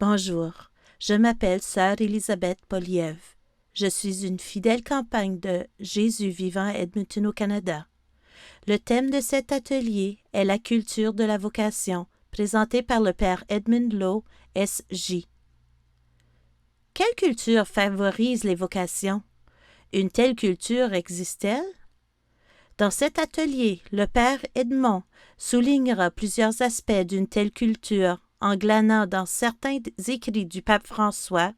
Bonjour, je m'appelle Sœur Élisabeth Poliev. Je suis une fidèle compagne de Jésus vivant à Edmonton au Canada. Le thème de cet atelier est la culture de la vocation, présenté par le Père Edmund Lowe, S.J. Quelle culture favorise les vocations? Une telle culture existe-t-elle? Dans cet atelier, le Père Edmond soulignera plusieurs aspects d'une telle culture en glanant dans certains écrits du pape François,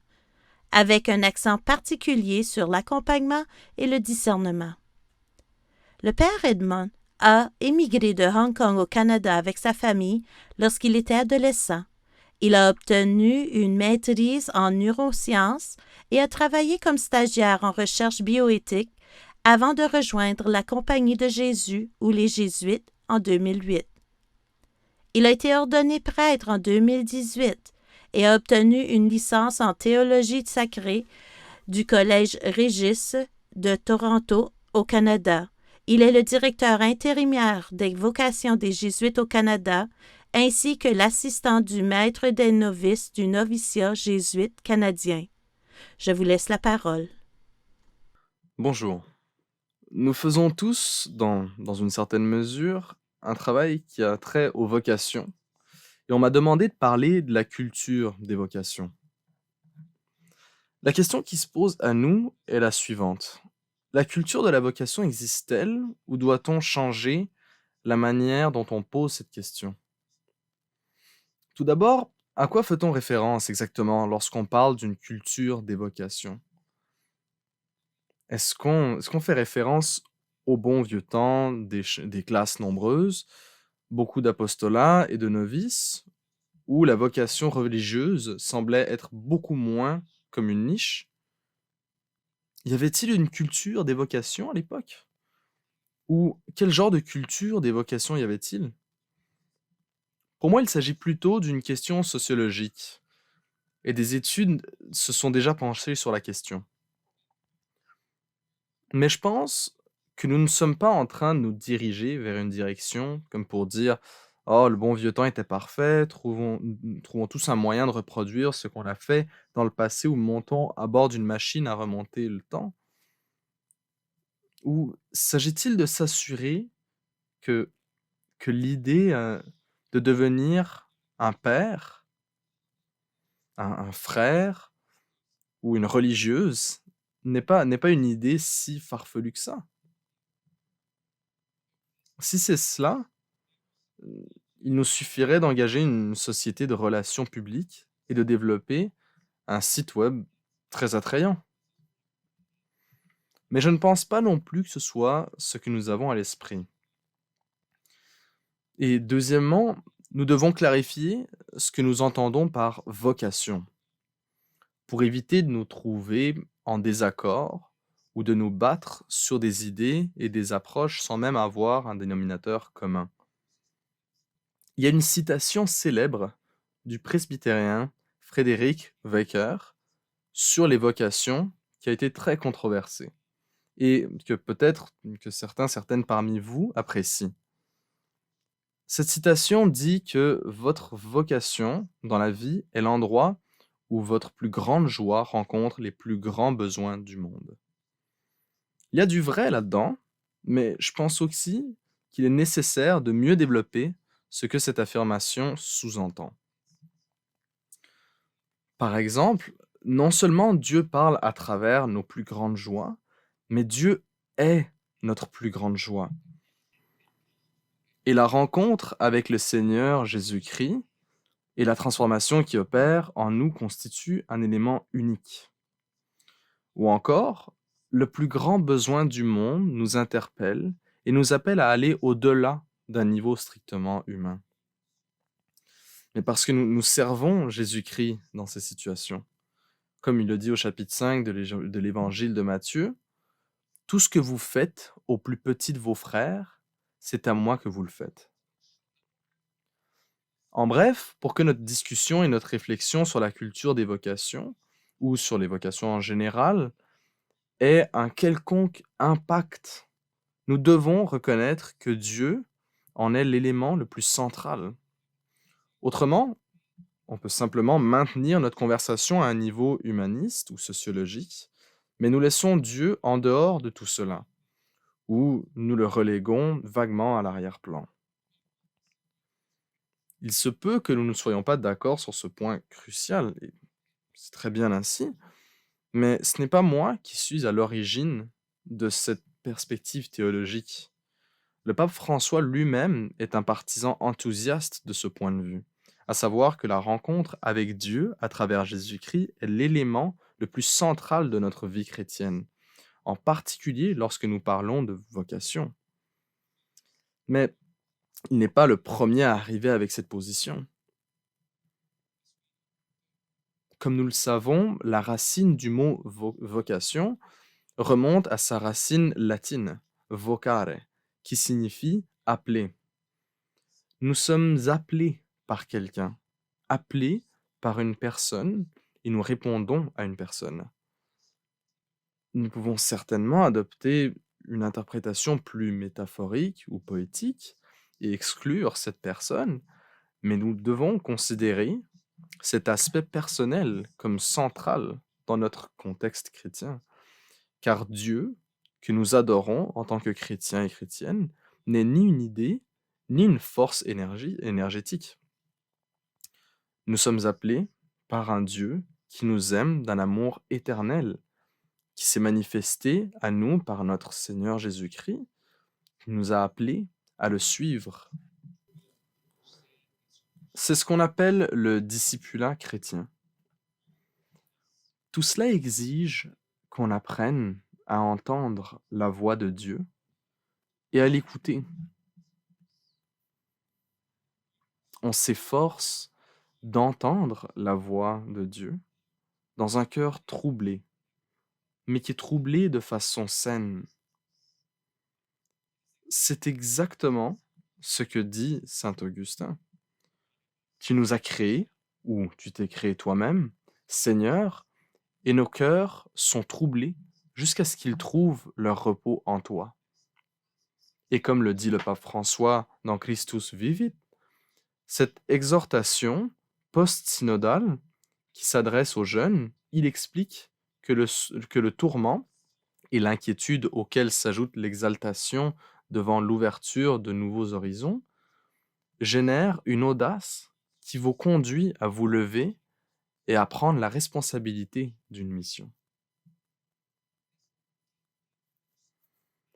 avec un accent particulier sur l'accompagnement et le discernement. Le Père Edmond a émigré de Hong Kong au Canada avec sa famille lorsqu'il était adolescent. Il a obtenu une maîtrise en neurosciences et a travaillé comme stagiaire en recherche bioéthique avant de rejoindre la Compagnie de Jésus ou les Jésuites en 2008. Il a été ordonné prêtre en 2018 et a obtenu une licence en théologie sacrée du Collège Régis de Toronto au Canada. Il est le directeur intérimaire des vocations des Jésuites au Canada ainsi que l'assistant du maître des novices du noviciat jésuite canadien. Je vous laisse la parole. Bonjour. Nous faisons tous, dans une certaine mesure, un travail qui a trait aux vocations. Et on m'a demandé de parler de la culture des vocations. La question qui se pose à nous est la suivante. La culture de la vocation existe-t-elle ou doit-on changer la manière dont on pose cette question? Tout d'abord, à quoi fait-on référence exactement lorsqu'on parle d'une culture des vocations? Est-ce qu'on fait référence au bon vieux temps des classes nombreuses, beaucoup d'apostolats et de novices, où la vocation religieuse semblait être beaucoup moins comme une niche? Y avait-il une culture des vocations à l'époque? Ou quel genre de culture des vocations y avait-il? Pour moi, il s'agit plutôt d'une question sociologique, et des études se sont déjà penchées sur la question. Mais je pense que nous ne sommes pas en train de nous diriger vers une direction comme pour dire: «Oh, le bon vieux temps était parfait, trouvons tous un moyen de reproduire ce qu'on a fait dans le passé ou montons à bord d'une machine à remonter le temps». Ou s'agit-il de s'assurer que l'idée, de devenir un père, un frère ou une religieuse n'est pas une idée si farfelue que ça? Si c'est cela, Heu, il nous suffirait d'engager une société de relations publiques et de développer un site web très attrayant. Mais je ne pense pas non plus que ce soit ce que nous avons à l'esprit. Et deuxièmement, nous devons clarifier ce que nous entendons par vocation, pour éviter de nous trouver en désaccord ou de nous battre sur des idées et des approches sans même avoir un dénominateur commun. Il y a une citation célèbre du presbytérien Frédéric Wecker sur les vocations qui a été très controversée et que peut-être que certaines parmi vous apprécient. Cette citation dit que votre vocation dans la vie est l'endroit où votre plus grande joie rencontre les plus grands besoins du monde. Il y a du vrai là-dedans, mais je pense aussi qu'il est nécessaire de mieux développer ce que cette affirmation sous-entend. Par exemple, non seulement Dieu parle à travers nos plus grandes joies, mais Dieu est notre plus grande joie. Et la rencontre avec le Seigneur Jésus-Christ et la transformation qui opère en nous constitue un élément unique. Ou encore, le plus grand besoin du monde nous interpelle et nous appelle à aller au-delà d'un niveau strictement humain. Mais parce que nous servons Jésus-Christ dans ces situations. Comme il le dit au chapitre 5 de l'évangile de Matthieu, tout ce que vous faites au plus petit de vos frères, c'est à moi que vous le faites. En bref, pour que notre discussion et notre réflexion sur la culture des vocations, ou sur les vocations en général, ait un quelconque impact, nous devons reconnaître que Dieu en est l'élément le plus central. Autrement, On peut simplement maintenir notre conversation à un niveau humaniste ou sociologique, mais nous laissons Dieu en dehors de tout cela, ou nous le reléguons vaguement à l'arrière-plan. Il se peut que nous ne soyons pas d'accord sur ce point crucial, et c'est très bien ainsi, mais ce n'est pas moi qui suis à l'origine de cette perspective théologique. Le pape François lui-même est un partisan enthousiaste de ce point de vue, à savoir que la rencontre avec Dieu à travers Jésus-Christ est l'élément le plus central de notre vie chrétienne, en particulier lorsque nous parlons de vocation. Mais il n'est pas le premier à arriver avec cette position. Comme nous le savons, la racine du mot vocation remonte à sa racine latine, vocare, qui signifie appeler. Nous sommes appelés par quelqu'un, appelés par une personne, et nous répondons à une personne. Nous pouvons certainement adopter une interprétation plus métaphorique ou poétique et exclure cette personne, mais nous devons considérer cet aspect personnel comme central dans notre contexte chrétien. Car Dieu, que nous adorons en tant que chrétiens et chrétiennes, n'est ni une idée, ni une force énergétique. Nous sommes appelés par un Dieu qui nous aime d'un amour éternel, qui s'est manifesté à nous par notre Seigneur Jésus-Christ, qui nous a appelés à le suivre. C'est ce qu'on appelle le discipulat chrétien. Tout cela exige qu'on apprenne à entendre la voix de Dieu et à l'écouter. On s'efforce d'entendre la voix de Dieu dans un cœur troublé, mais qui est troublé de façon saine. C'est exactement ce que dit saint Augustin. Tu nous as créés, ou tu t'es créé toi-même, Seigneur, et nos cœurs sont troublés jusqu'à ce qu'ils trouvent leur repos en toi. Et comme le dit le pape François dans Christus Vivit, cette exhortation post-synodale qui s'adresse aux jeunes, il explique que le tourment et l'inquiétude auxquels s'ajoute l'exaltation devant l'ouverture de nouveaux horizons génèrent une audace qui vous conduit à vous lever et à prendre la responsabilité d'une mission.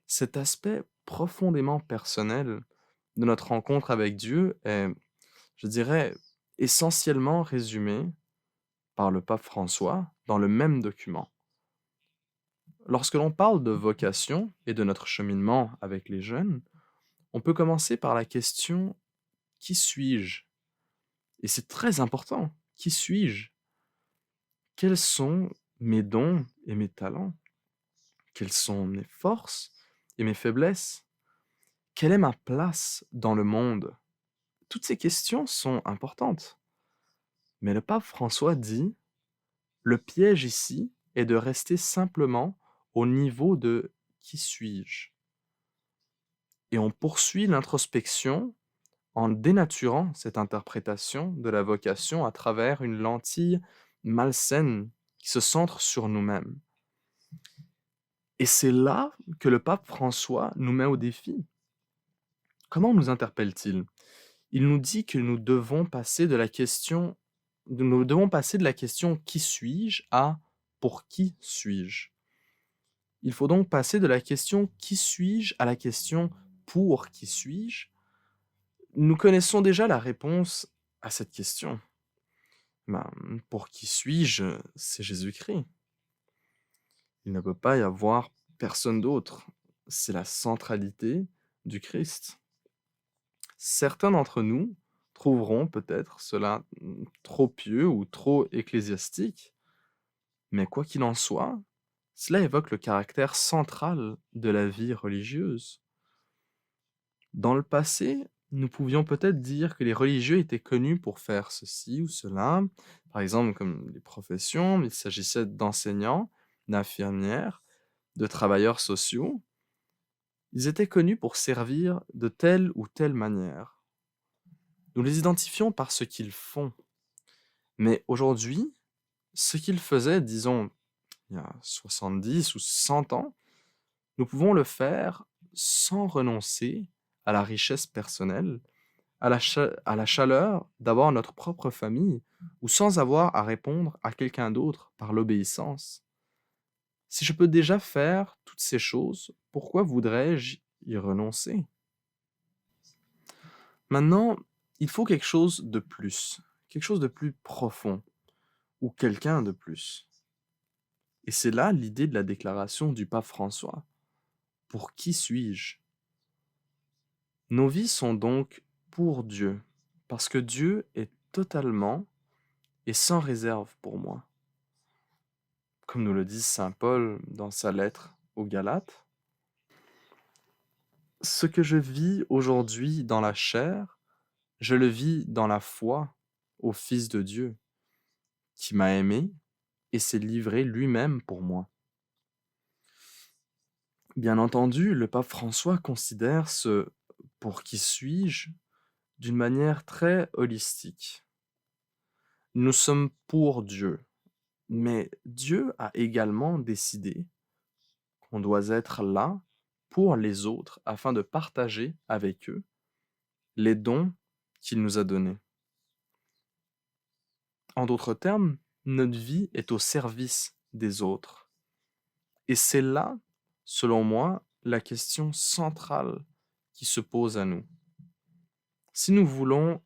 Cet aspect profondément personnel de notre rencontre avec Dieu est, je dirais, essentiellement résumé par le pape François dans le même document. Lorsque l'on parle de vocation et de notre cheminement avec les jeunes, on peut commencer par la question « Qui suis-je » Et c'est très important. Qui suis-je? Quels sont mes dons et mes talents? Quelles sont mes forces et mes faiblesses? Quelle est ma place dans le monde? Toutes ces questions sont importantes. Mais le pape François dit, le piège ici est de rester simplement au niveau de qui suis-je? Et on poursuit l'introspection en dénaturant cette interprétation de la vocation à travers une lentille malsaine qui se centre sur nous-mêmes. Et c'est là que le pape François nous met au défi. Comment nous interpelle-t-il? Il nous dit que nous devons passer de la question qui suis-je à pour qui suis-je? Il faut donc passer de la question qui suis-je à la question pour qui suis-je? Nous connaissons déjà la réponse à cette question. Ben, pour qui suis-je? C'est Jésus-Christ. Il ne peut pas y avoir personne d'autre. C'est la centralité du Christ. Certains d'entre nous trouveront peut-être cela trop pieux ou trop ecclésiastique, mais quoi qu'il en soit, cela évoque le caractère central de la vie religieuse. Dans le passé, nous pouvions peut-être dire que les religieux étaient connus pour faire ceci ou cela, par exemple comme les professions, il s'agissait d'enseignants, d'infirmières, de travailleurs sociaux. Ils étaient connus pour servir de telle ou telle manière. Nous les identifions par ce qu'ils font. Mais aujourd'hui, ce qu'il faisait, disons, il y a 70 ou 100 ans, nous pouvons le faire sans renoncer à la richesse personnelle, à la chaleur d'avoir notre propre famille, ou sans avoir à répondre à quelqu'un d'autre par l'obéissance. Si je peux déjà faire toutes ces choses, pourquoi voudrais-je y renoncer? Maintenant, il faut quelque chose de plus profond, ou quelqu'un de plus. Et c'est là l'idée de la déclaration du pape François. Pour qui suis-je? Nos vies sont donc pour Dieu, parce que Dieu est totalement et sans réserve pour moi. Comme nous le dit saint Paul dans sa lettre aux Galates, ce que je vis aujourd'hui dans la chair, je le vis dans la foi au Fils de Dieu, qui m'a aimé et s'est livré lui-même pour moi. Bien entendu, le pape François considère ce pour qui suis-je d'une manière très holistique. Nous sommes pour Dieu, mais Dieu a également décidé qu'on doit être là pour les autres afin de partager avec eux les dons qu'il nous a donnés. En d'autres termes, notre vie est au service des autres. Et c'est là, selon moi, la question centrale qui se pose à nous. Si nous voulons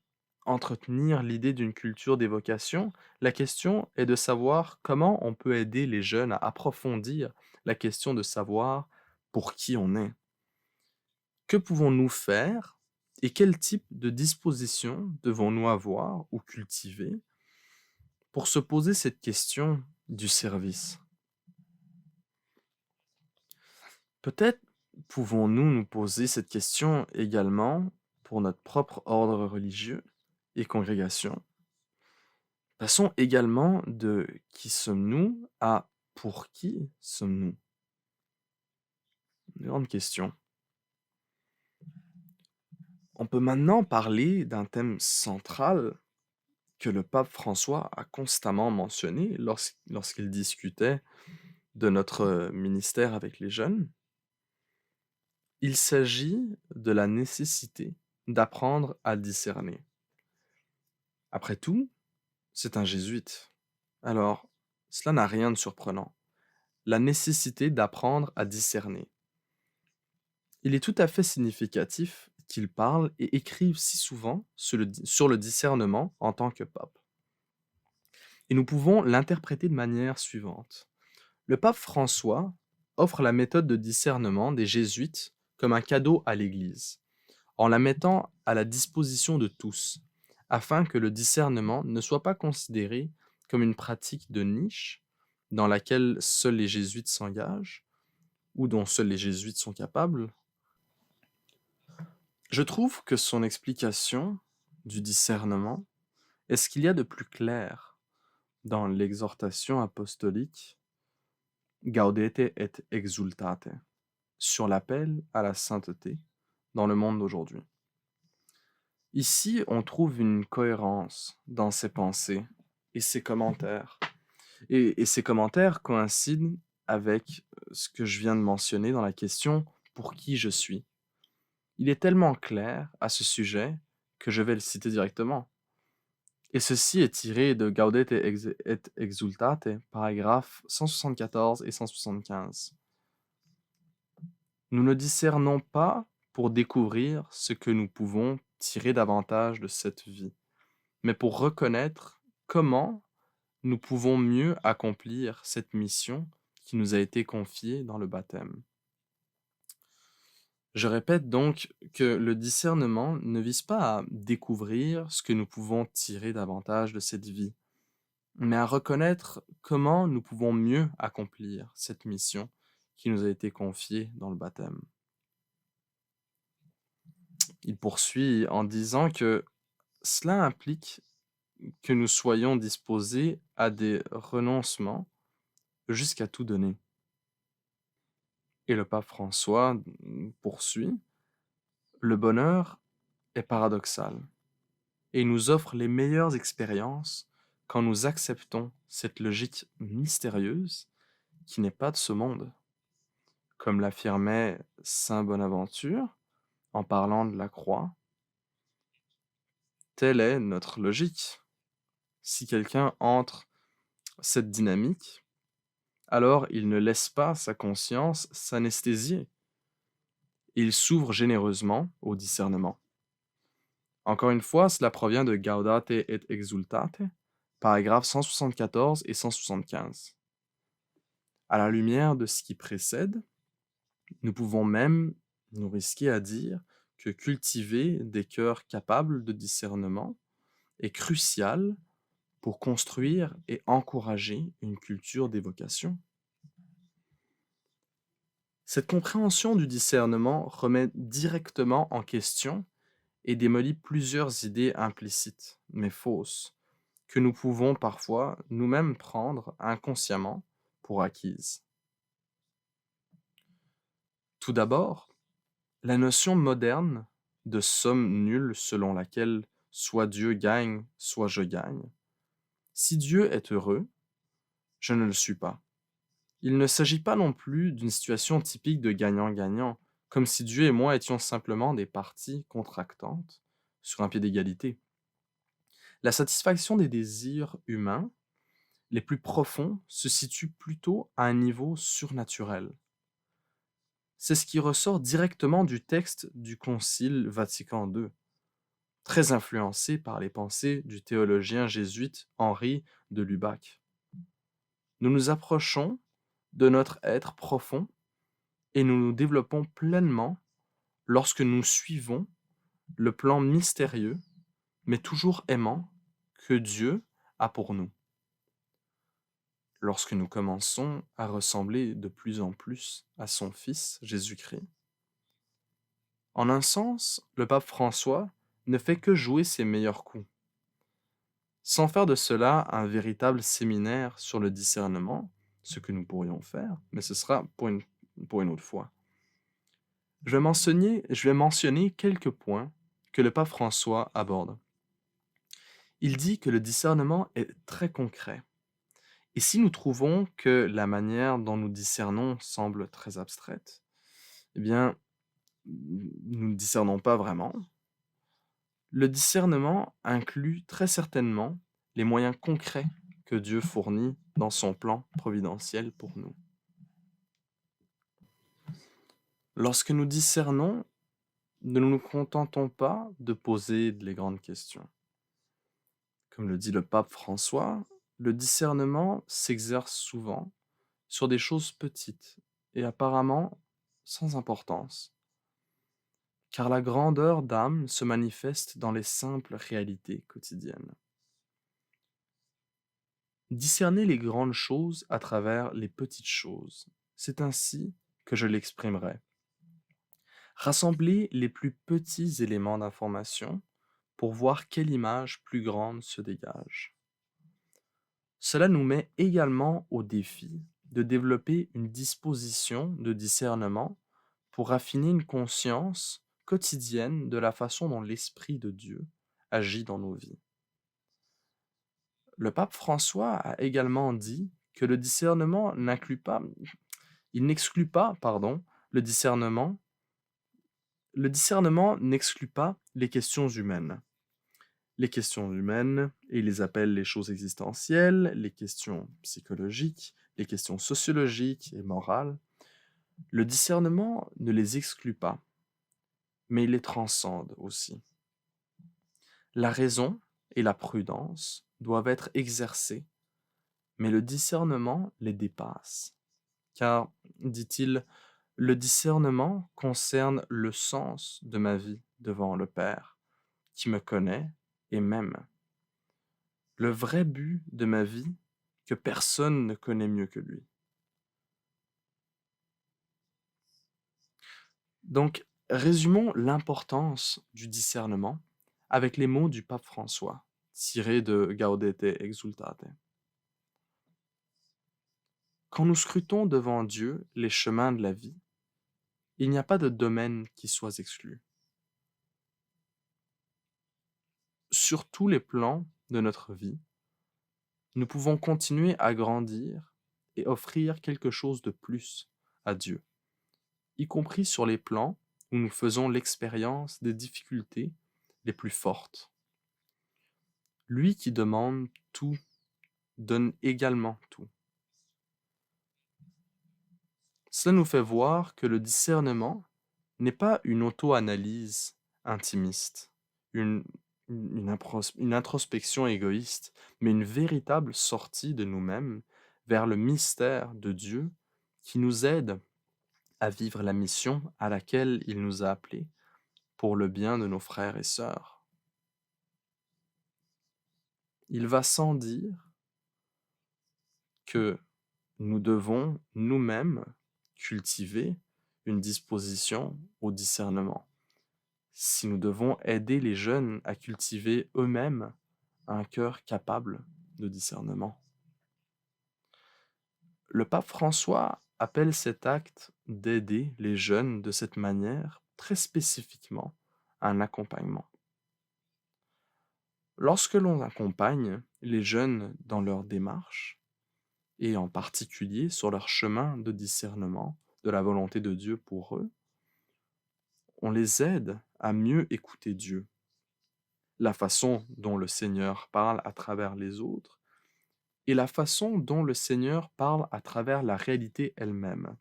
entretenir l'idée d'une culture des vocations, la question est de savoir comment on peut aider les jeunes à approfondir la question de savoir pour qui on est. Que pouvons-nous faire et quel type de dispositions devons-nous avoir ou cultiver pour se poser cette question du service? Peut-être pouvons-nous nous poser cette question également pour notre propre ordre religieux et congrégation. Passons également de qui sommes-nous à pour qui sommes-nous? Une grande question. On peut maintenant parler d'un thème central que le pape François a constamment mentionné lorsqu'il discutait de notre ministère avec les jeunes. Il s'agit de la nécessité d'apprendre à discerner. Après tout, c'est un jésuite. Alors, cela n'a rien de surprenant. La nécessité d'apprendre à discerner. Il est tout à fait significatif qu'il parle et écrive si souvent sur le discernement en tant que pape. Et nous pouvons l'interpréter de manière suivante. Le pape François offre la méthode de discernement des jésuites comme un cadeau à l'Église, en la mettant à la disposition de tous, afin que le discernement ne soit pas considéré comme une pratique de niche dans laquelle seuls les jésuites s'engagent, ou dont seuls les jésuites sont capables. Je trouve que son explication du discernement est ce qu'il y a de plus clair dans l'exhortation apostolique Gaudete et exultate sur l'appel à la sainteté dans le monde d'aujourd'hui. Ici, on trouve une cohérence dans ses pensées et ses commentaires. Et ces commentaires coïncident avec ce que je viens de mentionner dans la question pour qui je suis. Il est tellement clair à ce sujet que je vais le citer directement. Et ceci est tiré de Gaudete et exultate, paragraphes 174 et 175. Nous ne discernons pas pour découvrir ce que nous pouvons tirer davantage de cette vie, mais pour reconnaître comment nous pouvons mieux accomplir cette mission qui nous a été confiée dans le baptême. Je répète donc que le discernement ne vise pas à découvrir ce que nous pouvons tirer davantage de cette vie, mais à reconnaître comment nous pouvons mieux accomplir cette mission qui nous a été confiée dans le baptême. Il poursuit en disant que cela implique que nous soyons disposés à des renoncements jusqu'à tout donner. Et le pape François poursuit, le bonheur est paradoxal et il nous offre les meilleures expériences quand nous acceptons cette logique mystérieuse qui n'est pas de ce monde. Comme l'affirmait saint Bonaventure en parlant de la croix, telle est notre logique. Si quelqu'un entre cette dynamique, alors il ne laisse pas sa conscience s'anesthésier. Il s'ouvre généreusement au discernement. Encore une fois, cela provient de Gaudate et Exultate, paragraphes 174 et 175. À la lumière de ce qui précède, nous pouvons même nous risquer à dire que cultiver des cœurs capables de discernement est crucial pour construire et encourager une culture d'évocation. Cette compréhension du discernement remet directement en question et démolit plusieurs idées implicites, mais fausses, que nous pouvons parfois nous-mêmes prendre inconsciemment pour acquises. Tout d'abord, la notion moderne de somme nulle selon laquelle soit Dieu gagne, soit je gagne. Si Dieu est heureux, je ne le suis pas. Il ne s'agit pas non plus d'une situation typique de gagnant-gagnant, comme si Dieu et moi étions simplement des parties contractantes sur un pied d'égalité. La satisfaction des désirs humains les plus profonds se situe plutôt à un niveau surnaturel. C'est ce qui ressort directement du texte du Concile Vatican II, très influencé par les pensées du théologien jésuite Henri de Lubac. Nous nous approchons de notre être profond et nous nous développons pleinement lorsque nous suivons le plan mystérieux, mais toujours aimant, que Dieu a pour nous. Lorsque nous commençons à ressembler de plus en plus à son Fils, Jésus-Christ. En un sens, le pape François ne fait que jouer ses meilleurs coups. Sans faire de cela un véritable séminaire sur le discernement, ce que nous pourrions faire, mais ce sera pour une autre fois. Je vais mentionner quelques points que le pape François aborde. Il dit que le discernement est très concret. Et si nous trouvons que la manière dont nous discernons semble très abstraite, eh bien, nous ne discernons pas vraiment. Le discernement inclut très certainement les moyens concrets que Dieu fournit dans son plan providentiel pour nous. Lorsque nous discernons, ne nous contentons pas de poser les grandes questions. Comme le dit le pape François, le discernement s'exerce souvent sur des choses petites et apparemment sans importance, car la grandeur d'âme se manifeste dans les simples réalités quotidiennes. Discerner les grandes choses à travers les petites choses, c'est ainsi que je l'exprimerai. Rassembler les plus petits éléments d'information pour voir quelle image plus grande se dégage. Cela nous met également au défi de développer une disposition de discernement pour affiner une conscience quotidienne de la façon dont l'Esprit de Dieu agit dans nos vies. Le pape François a également dit que le discernement n'exclut pas, le discernement. Le discernement n'exclut pas les questions humaines. Les questions humaines, et il les appelle les choses existentielles, les questions psychologiques, les questions sociologiques et morales. Le discernement ne les exclut pas, mais il les transcende aussi. La raison et la prudence doivent être exercées, mais le discernement les dépasse. Car, dit-il, le discernement concerne le sens de ma vie devant le Père, qui me connaît et m'aime. Le vrai but de ma vie que personne ne connaît mieux que lui. Donc, résumons l'importance du discernement avec les mots du pape François, tirés de Gaudete Exultate. Quand nous scrutons devant Dieu les chemins de la vie, il n'y a pas de domaine qui soit exclu. Sur tous les plans de notre vie, nous pouvons continuer à grandir et offrir quelque chose de plus à Dieu, y compris sur les plans où nous faisons l'expérience des difficultés les plus fortes. Lui qui demande tout donne également tout. Cela nous fait voir que le discernement n'est pas une auto-analyse intimiste, une, une introspection égoïste, mais une véritable sortie de nous-mêmes vers le mystère de Dieu qui nous aide à vivre la mission à laquelle il nous a appelés pour le bien de nos frères et sœurs. Il va sans dire que nous devons nous-mêmes cultiver une disposition au discernement. Si nous devons aider les jeunes à cultiver eux-mêmes un cœur capable de discernement. Le pape François appelle cet acte d'aider les jeunes de cette manière très spécifiquement un accompagnement. Lorsque l'on accompagne les jeunes dans leur démarche, et en particulier sur leur chemin de discernement de la volonté de Dieu pour eux, on les aide à mieux écouter Dieu, la façon dont le Seigneur parle à travers les autres et la façon dont le Seigneur parle à travers la réalité elle-même.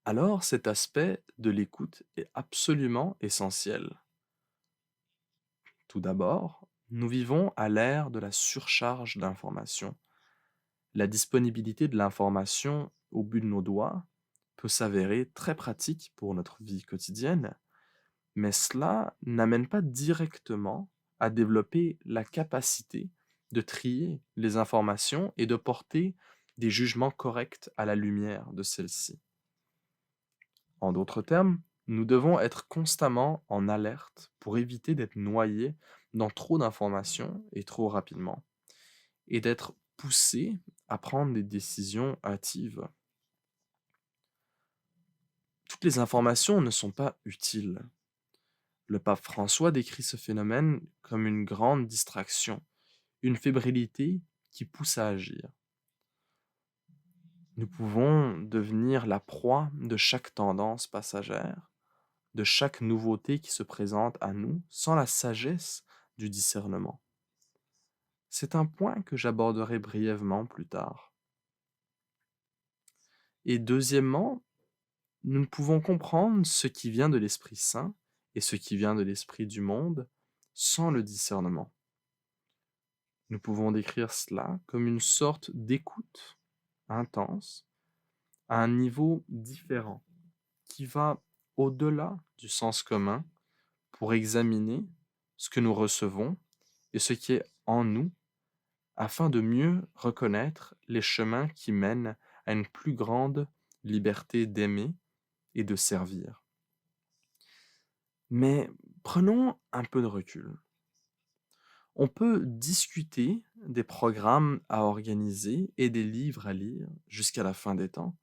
Alors cet aspect de l'écoute est absolument essentiel. Tout d'abord, nous vivons à l'ère de la surcharge d'informations. La disponibilité de l'information au bout de nos doigts peut s'avérer très pratique pour notre vie quotidienne, mais cela n'amène pas directement à développer la capacité de trier les informations et de porter des jugements corrects à la lumière de celles-ci. En d'autres termes, nous devons être constamment en alerte pour éviter d'être noyés dans trop d'informations et trop rapidement, et d'être poussés à prendre des décisions hâtives. Toutes les informations ne sont pas utiles. Le pape François décrit ce phénomène comme une grande distraction, une fébrilité qui pousse à agir. Nous pouvons devenir la proie de chaque tendance passagère, de chaque nouveauté qui se présente à nous sans la sagesse du discernement. C'est un point que j'aborderai brièvement plus tard. Et deuxièmement, nous ne pouvons comprendre ce qui vient de l'Esprit Saint et ce qui vient de l'Esprit du monde sans le discernement. Nous pouvons décrire cela comme une sorte d'écoute intense à un niveau différent qui va au-delà du sens commun pour examiner ce que nous recevons et ce qui est en nous afin de mieux reconnaître les chemins qui mènent à une plus grande liberté d'aimer et de servir. Mais prenons un peu de recul. On peut discuter des programmes à organiser et des livres à lire jusqu'à la fin des temps.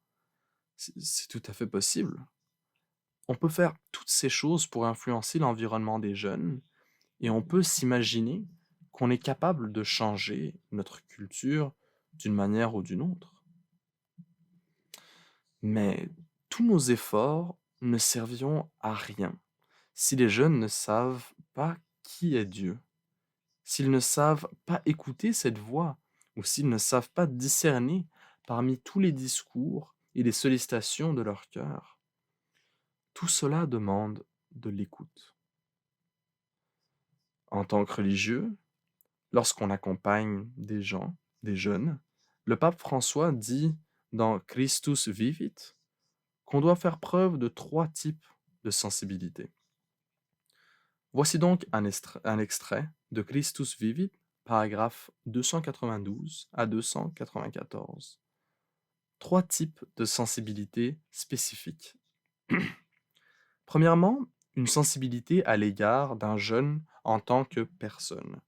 C'est tout à fait possible. On peut faire toutes ces choses pour influencer l'environnement des jeunes et on peut s'imaginer qu'on est capable de changer notre culture d'une manière ou d'une autre. Mais tous nos efforts ne serviront à rien si les jeunes ne savent pas qui est Dieu, s'ils ne savent pas écouter cette voix, ou s'ils ne savent pas discerner parmi tous les discours et les sollicitations de leur cœur. Tout cela demande de l'écoute. En tant que religieux, lorsqu'on accompagne des gens, des jeunes, le pape François dit dans Christus Vivit qu'on doit faire preuve de 3 types de sensibilité. Voici donc un extrait de Christus Vivit, paragraphe 292 à 294. 3 types de sensibilité spécifiques. Premièrement, une sensibilité à l'égard d'un jeune en tant que personne.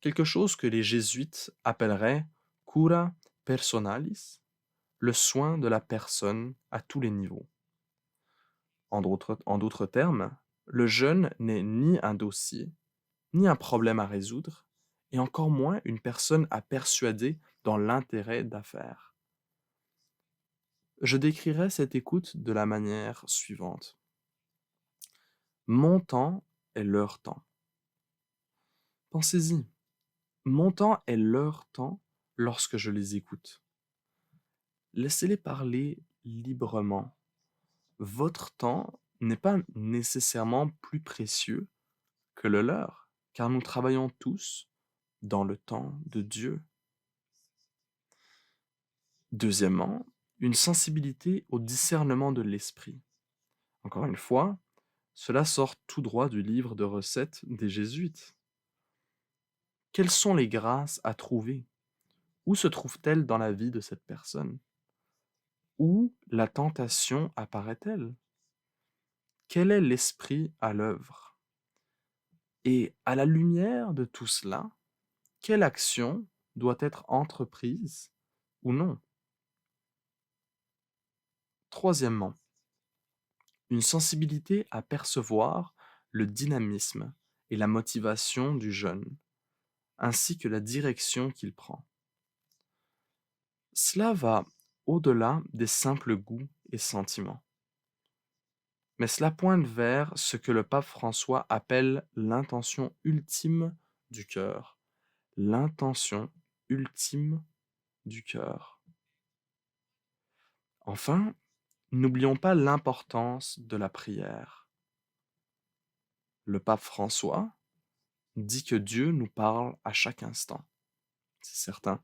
Quelque chose que les jésuites appelleraient cura personalis, le soin de la personne à tous les niveaux. En d'autres termes, le jeune n'est ni un dossier, ni un problème à résoudre, et encore moins une personne à persuader dans l'intérêt d'affaires. Je décrirais cette écoute de la manière suivante. Mon temps est leur temps. Pensez-y, mon temps est leur temps lorsque je les écoute. Laissez-les parler librement. Votre temps n'est pas nécessairement plus précieux que le leur, car nous travaillons tous dans le temps de Dieu. Deuxièmement, une sensibilité au discernement de l'esprit. Encore une fois, cela sort tout droit du livre de recettes des Jésuites. Quelles sont les grâces à trouver? Où se trouvent-elles dans la vie de cette personne? Où la tentation apparaît-elle? Quel est l'esprit à l'œuvre? Et à la lumière de tout cela, quelle action doit être entreprise ou non? Troisièmement, une sensibilité à percevoir le dynamisme et la motivation du jeune, ainsi que la direction qu'il prend. Cela va au-delà des simples goûts et sentiments. Mais cela pointe vers ce que le pape François appelle l'intention ultime du cœur. L'intention ultime du cœur. Enfin, n'oublions pas l'importance de la prière. Le pape François dit que Dieu nous parle à chaque instant, c'est certain.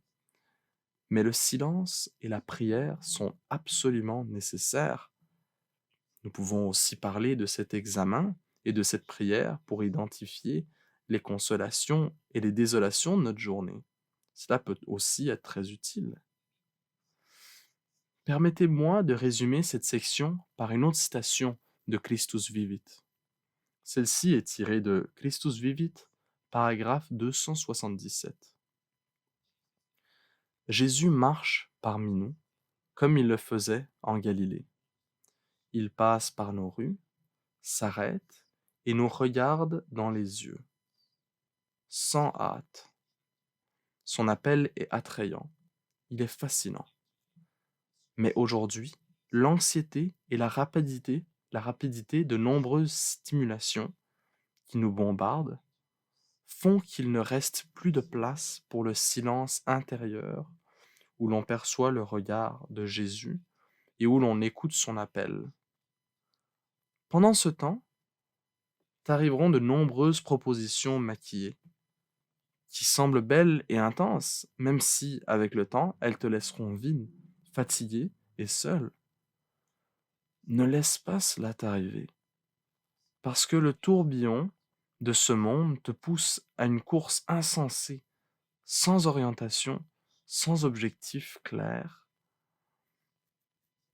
Mais le silence et la prière sont absolument nécessaires. Nous pouvons aussi parler de cet examen et de cette prière pour identifier les consolations et les désolations de notre journée. Cela peut aussi être très utile. Permettez-moi de résumer cette section par une autre citation de Christus Vivit. Celle-ci est tirée de Christus Vivit, paragraphe 277. Jésus marche parmi nous comme il le faisait en Galilée. Il passe par nos rues, s'arrête et nous regarde dans les yeux, sans hâte. Son appel est attrayant, il est fascinant. Mais aujourd'hui, l'anxiété et la rapidité de nombreuses stimulations qui nous bombardent font qu'il ne reste plus de place pour le silence intérieur où l'on perçoit le regard de Jésus et où l'on écoute son appel. Pendant ce temps, t'arriveront de nombreuses propositions maquillées, qui semblent belles et intenses, même si, avec le temps, elles te laisseront vide, fatigué et seul. Ne laisse pas cela t'arriver, parce que le tourbillon de ce monde te pousse à une course insensée, sans orientation, sans objectif clair,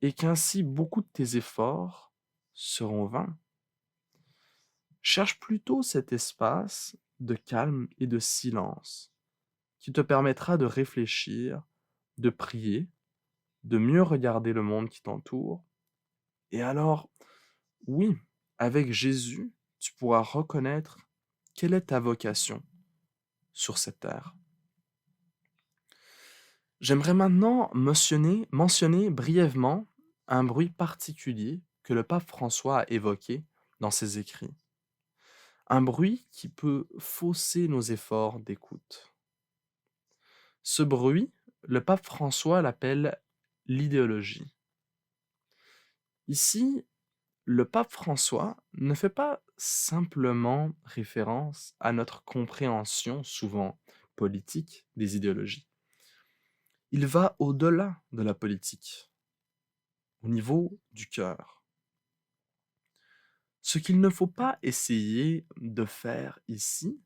et qu'ainsi beaucoup de tes efforts seront vains. Cherche plutôt cet espace de calme et de silence qui te permettra de réfléchir, de prier, de mieux regarder le monde qui t'entoure. Et alors, oui, avec Jésus, tu pourras reconnaître quelle est ta vocation sur cette terre. J'aimerais maintenant mentionner brièvement un bruit particulier que le pape François a évoqué dans ses écrits. Un bruit qui peut fausser nos efforts d'écoute. Ce bruit, le pape François l'appelle l'idéologie. Ici, le pape François ne fait pas simplement référence à notre compréhension souvent politique des idéologies. Il va au-delà de la politique, au niveau du cœur. Ce qu'il ne faut pas essayer de faire ici,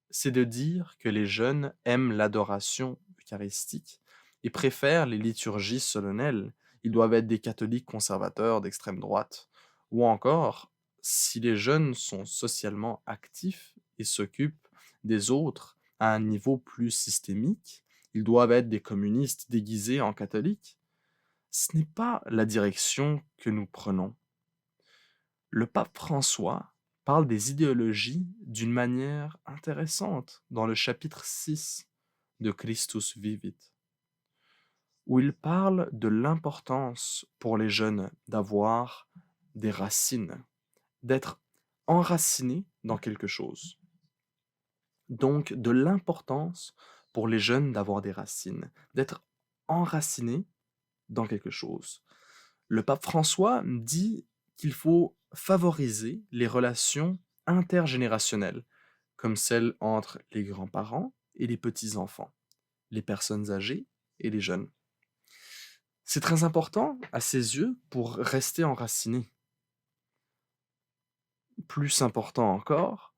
c'est de dire que les jeunes aiment l'adoration eucharistique et préfèrent les liturgies solennelles. Ils doivent être des catholiques conservateurs d'extrême droite. Ou encore, si les jeunes sont socialement actifs et s'occupent des autres à un niveau plus systémique, ils doivent être des communistes déguisés en catholiques. Ce n'est pas la direction que nous prenons. Le pape François parle des idéologies d'une manière intéressante dans le chapitre 6 de Christus Vivit, où il parle de l'importance pour les jeunes d'avoir des racines, d'être enracinés dans quelque chose. Donc, de l'importance pour les jeunes d'avoir des racines, d'être enracinés dans quelque chose. Le pape François dit qu'il faut favoriser les relations intergénérationnelles, comme celles entre les grands-parents et les petits-enfants, les personnes âgées et les jeunes. C'est très important à ses yeux pour rester enraciné. Plus important encore,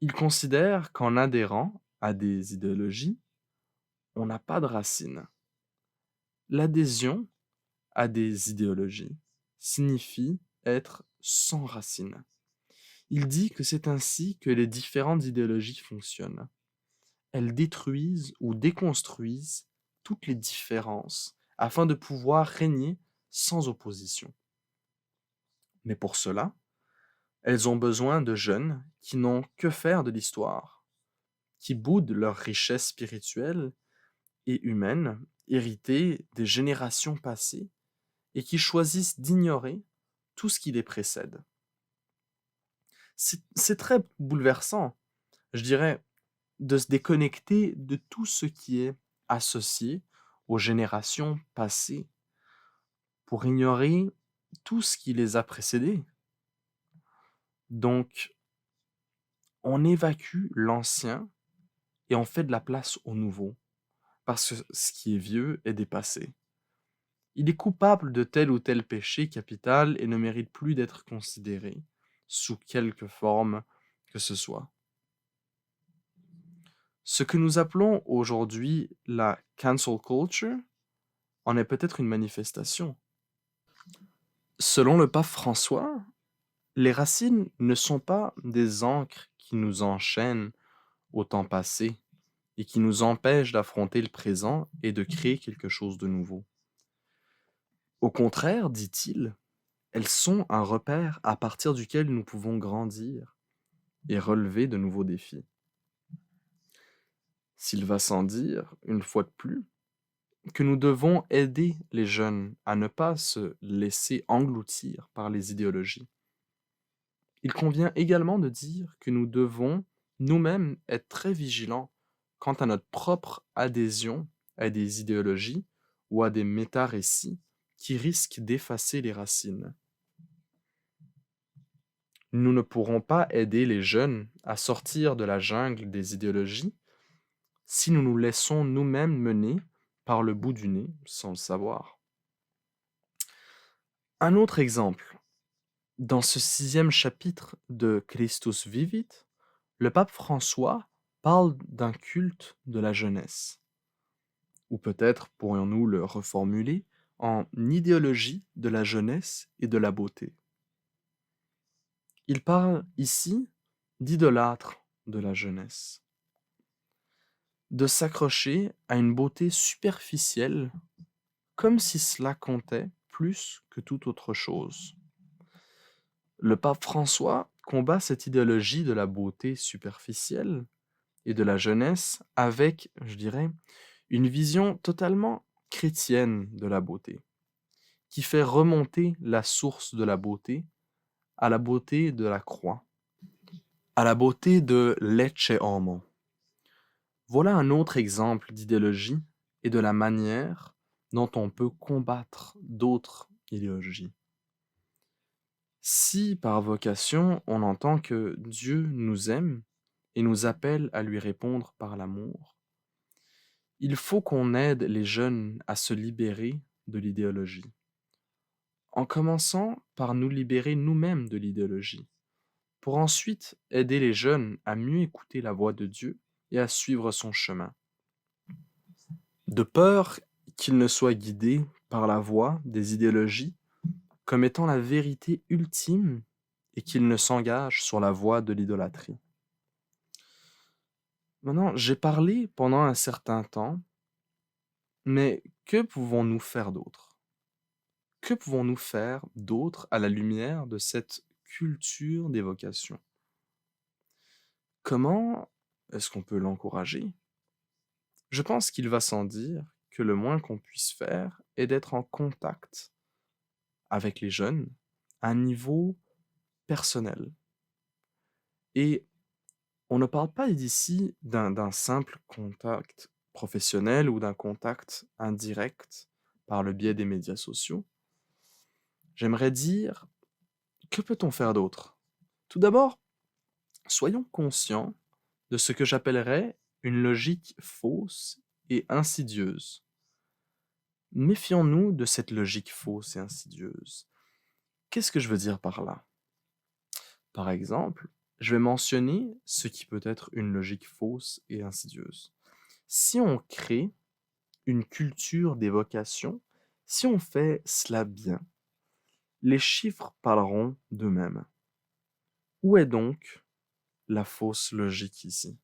il considère qu'en adhérant à des idéologies, on n'a pas de racines. L'adhésion à des idéologies signifie être sans racines. Il dit que c'est ainsi que les différentes idéologies fonctionnent. Elles détruisent ou déconstruisent toutes les différences afin de pouvoir régner sans opposition. Mais pour cela, elles ont besoin de jeunes qui n'ont que faire de l'histoire, qui boudent leur richesse spirituelle et humaine héritée des générations passées et qui choisissent d'ignorer tout ce qui les précède. C'est très bouleversant, je dirais, de se déconnecter de tout ce qui est associé aux générations passées pour ignorer tout ce qui les a précédées. Donc, on évacue l'ancien et on fait de la place au nouveau, parce que ce qui est vieux est dépassé. Il est coupable de tel ou tel péché capital et ne mérite plus d'être considéré sous quelque forme que ce soit. Ce que nous appelons aujourd'hui la cancel culture en est peut-être une manifestation. Selon le pape François, les racines ne sont pas des ancres qui nous enchaînent au temps passé et qui nous empêchent d'affronter le présent et de créer quelque chose de nouveau. Au contraire, dit-il, elles sont un repère à partir duquel nous pouvons grandir et relever de nouveaux défis. S'il va sans dire, une fois de plus, que nous devons aider les jeunes à ne pas se laisser engloutir par les idéologies. Il convient également de dire que nous devons nous-mêmes être très vigilants quant à notre propre adhésion à des idéologies ou à des méta-récits qui risquent d'effacer les racines. Nous ne pourrons pas aider les jeunes à sortir de la jungle des idéologies si nous nous laissons nous-mêmes mener par le bout du nez sans le savoir. Un autre exemple. Dans ce 6e chapitre de Christus Vivit, le pape François parle d'un culte de la jeunesse. Ou peut-être pourrions-nous le reformuler en idéologie de la jeunesse et de la beauté. Il parle ici d'idolâtre de la jeunesse, de s'accrocher à une beauté superficielle comme si cela comptait plus que toute autre chose. Le pape François combat cette idéologie de la beauté superficielle et de la jeunesse avec, je dirais, une vision totalement chrétienne de la beauté, qui fait remonter la source de la beauté à la beauté de la croix, à la beauté de l'ecce homo. Voilà un autre exemple d'idéologie et de la manière dont on peut combattre d'autres idéologies. Si par vocation on entend que Dieu nous aime et nous appelle à lui répondre par l'amour, il faut qu'on aide les jeunes à se libérer de l'idéologie, en commençant par nous libérer nous-mêmes de l'idéologie, pour ensuite aider les jeunes à mieux écouter la voix de Dieu et à suivre son chemin. De peur qu'ils ne soient guidés par la voie des idéologies comme étant la vérité ultime et qu'ils ne s'engagent sur la voie de l'idolâtrie. Maintenant, j'ai parlé pendant un certain temps, mais que pouvons-nous faire d'autre? Que pouvons-nous faire d'autre à la lumière de cette culture des vocations. Comment est-ce qu'on peut l'encourager? Je pense qu'il va sans dire que le moins qu'on puisse faire est d'être en contact avec les jeunes à un niveau personnel. Et on ne parle pas d'ici d'un simple contact professionnel ou d'un contact indirect par le biais des médias sociaux. J'aimerais dire, que peut-on faire d'autre? Tout d'abord, soyons conscients de ce que j'appellerais une logique fausse et insidieuse. Méfions-nous de cette logique fausse et insidieuse. Qu'est-ce que je veux dire par là? Par exemple, je vais mentionner ce qui peut être une logique fausse et insidieuse. Si on crée une culture des vocations, si on fait cela bien, les chiffres parleront d'eux-mêmes. Où est donc la fausse logique ici?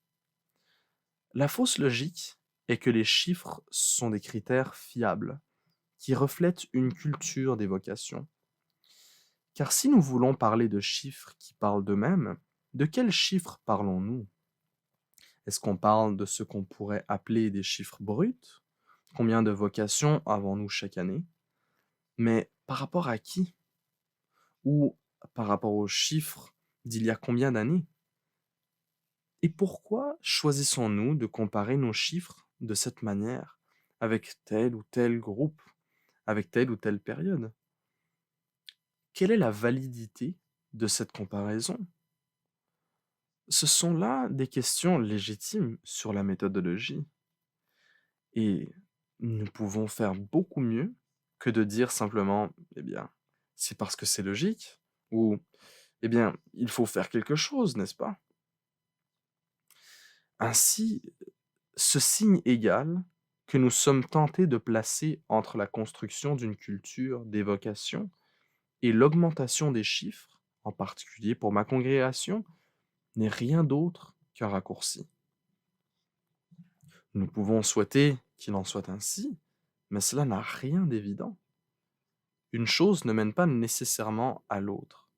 La fausse logique est que les chiffres sont des critères fiables qui reflètent une culture des vocations. Car si nous voulons parler de chiffres qui parlent d'eux-mêmes, de quels chiffres parlons-nous? Est-ce qu'on parle de ce qu'on pourrait appeler des chiffres bruts? Combien de vocations avons-nous chaque année? Mais par rapport à qui? Ou par rapport aux chiffres d'il y a combien d'années? Et pourquoi choisissons-nous de comparer nos chiffres de cette manière avec tel ou tel groupe, avec telle ou telle période? Quelle est la validité de cette comparaison? Ce sont là des questions légitimes sur la méthodologie. Et nous pouvons faire beaucoup mieux que de dire simplement, eh bien, c'est parce que c'est logique, ou eh bien, il faut faire quelque chose, n'est-ce pas? Ainsi, ce signe égal que nous sommes tentés de placer entre la construction d'une culture d'évocation et l'augmentation des chiffres, en particulier pour ma congrégation, n'est rien d'autre qu'un raccourci. Nous pouvons souhaiter qu'il en soit ainsi, mais cela n'a rien d'évident. Une chose ne mène pas nécessairement à l'autre.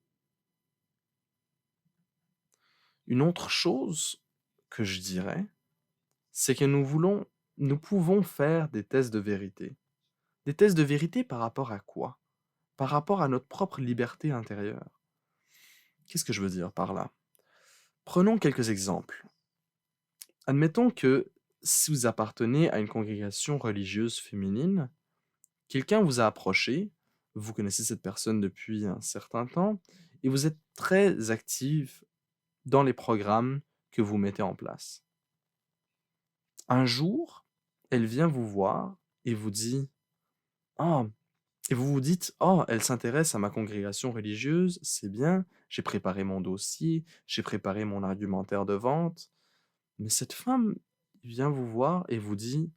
Une autre chose que je dirais, c'est que nous pouvons faire des tests de vérité. Des tests de vérité par rapport à quoi? Par rapport à notre propre liberté intérieure. Qu'est-ce que je veux dire par là? Prenons quelques exemples. Admettons que si vous appartenez à une congrégation religieuse féminine, quelqu'un vous a approché, vous connaissez cette personne depuis un certain temps, et vous êtes très active dans les programmes que vous mettez en place. Un jour, elle vient vous voir et vous dit, «Ah», et vous vous dites, «Oh, elle s'intéresse à ma congrégation religieuse, c'est bien, j'ai préparé mon dossier, j'ai préparé mon argumentaire de vente». Mais cette femme vient vous voir et vous dit,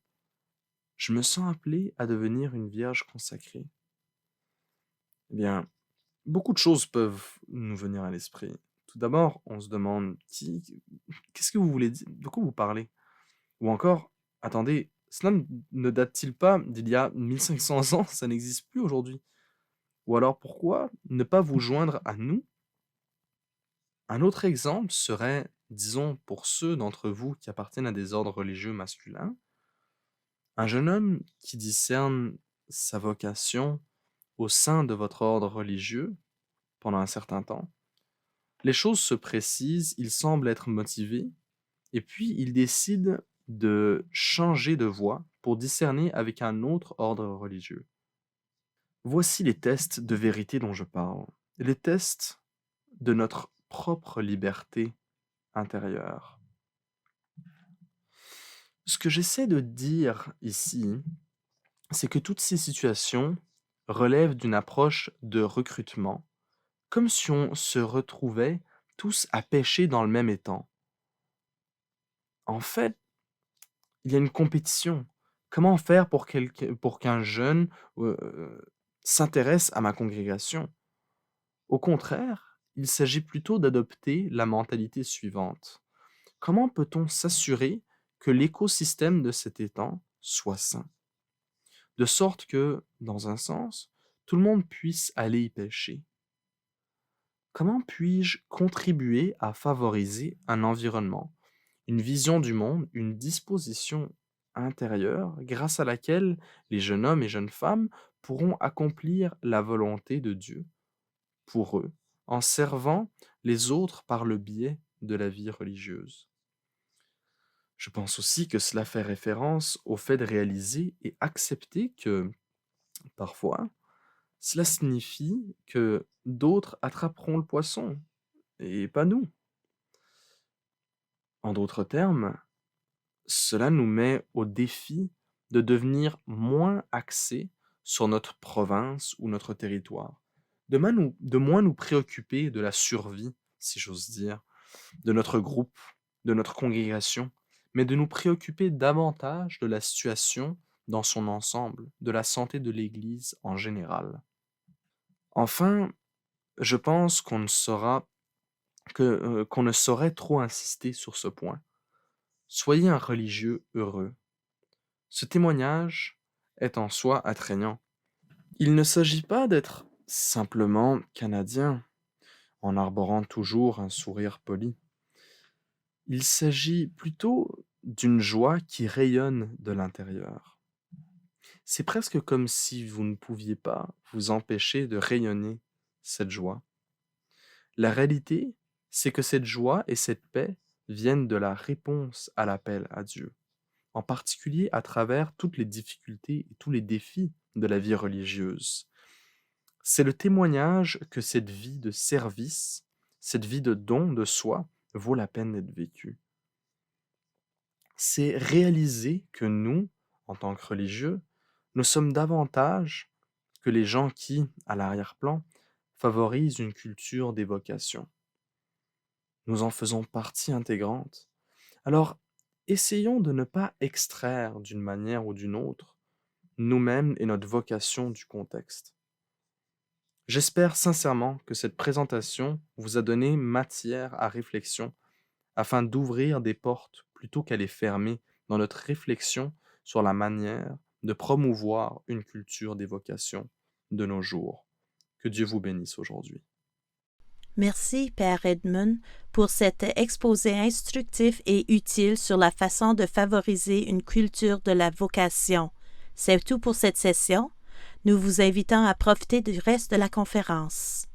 «Je me sens appelée à devenir une vierge consacrée». Eh bien, beaucoup de choses peuvent nous venir à l'esprit. Tout d'abord, on se demande, qu'est-ce que vous voulez dire? De quoi vous parlez? Ou encore, attendez, cela ne date-t-il pas d'il y a 1500 ans? Ça n'existe plus aujourd'hui. Ou alors pourquoi ne pas vous joindre à nous? Un autre exemple serait, disons, pour ceux d'entre vous qui appartiennent à des ordres religieux masculins, un jeune homme qui discerne sa vocation au sein de votre ordre religieux pendant un certain temps. Les choses se précisent, il semble être motivé, et puis il décide de changer de voie pour discerner avec un autre ordre religieux. Voici les tests de vérité dont je parle, les tests de notre propre liberté intérieure. Ce que j'essaie de dire ici, c'est que toutes ces situations relèvent d'une approche de recrutement, comme si on se retrouvait tous à pêcher dans le même étang. En fait, il y a une compétition. Comment faire pour qu'un jeune s'intéresse à ma congrégation? Au contraire, il s'agit plutôt d'adopter la mentalité suivante. Comment peut-on s'assurer que l'écosystème de cet étang soit sain? De sorte que, dans un sens, tout le monde puisse aller y pêcher. Comment puis-je contribuer à favoriser un environnement, une vision du monde, une disposition intérieure grâce à laquelle les jeunes hommes et jeunes femmes pourront accomplir la volonté de Dieu pour eux, en servant les autres par le biais de la vie religieuse? Je pense aussi que cela fait référence au fait de réaliser et accepter que, parfois, cela signifie que d'autres attraperont le poisson et pas nous. En d'autres termes, cela nous met au défi de devenir moins axés sur notre province ou notre territoire, de moins nous préoccuper de la survie, si j'ose dire, de notre groupe, de notre congrégation, mais de nous préoccuper davantage de la situation dans son ensemble, de la santé de l'Église en général. Enfin, je pense qu'on ne saurait trop insister sur ce point. Soyez un religieux heureux. Ce témoignage est en soi attrayant. Il ne s'agit pas d'être simplement canadien, en arborant toujours un sourire poli. Il s'agit plutôt d'une joie qui rayonne de l'intérieur. C'est presque comme si vous ne pouviez pas vous empêcher de rayonner cette joie. La réalité, c'est que cette joie et cette paix viennent de la réponse à l'appel à Dieu, en particulier à travers toutes les difficultés et tous les défis de la vie religieuse. C'est le témoignage que cette vie de service, cette vie de don de soi, vaut la peine d'être vécue. C'est réaliser que nous, en tant que religieux, nous sommes davantage que les gens qui, à l'arrière-plan, favorisent une culture d'évocation. Nous en faisons partie intégrante. Alors, essayons de ne pas extraire d'une manière ou d'une autre nous-mêmes et notre vocation du contexte. J'espère sincèrement que cette présentation vous a donné matière à réflexion afin d'ouvrir des portes plutôt qu'à les fermer dans notre réflexion sur la manière de promouvoir une culture d'évocation de nos jours. Que Dieu vous bénisse aujourd'hui. Merci, Père Edmund, pour cet exposé instructif et utile sur la façon de favoriser une culture de la vocation. C'est tout pour cette session. Nous vous invitons à profiter du reste de la conférence.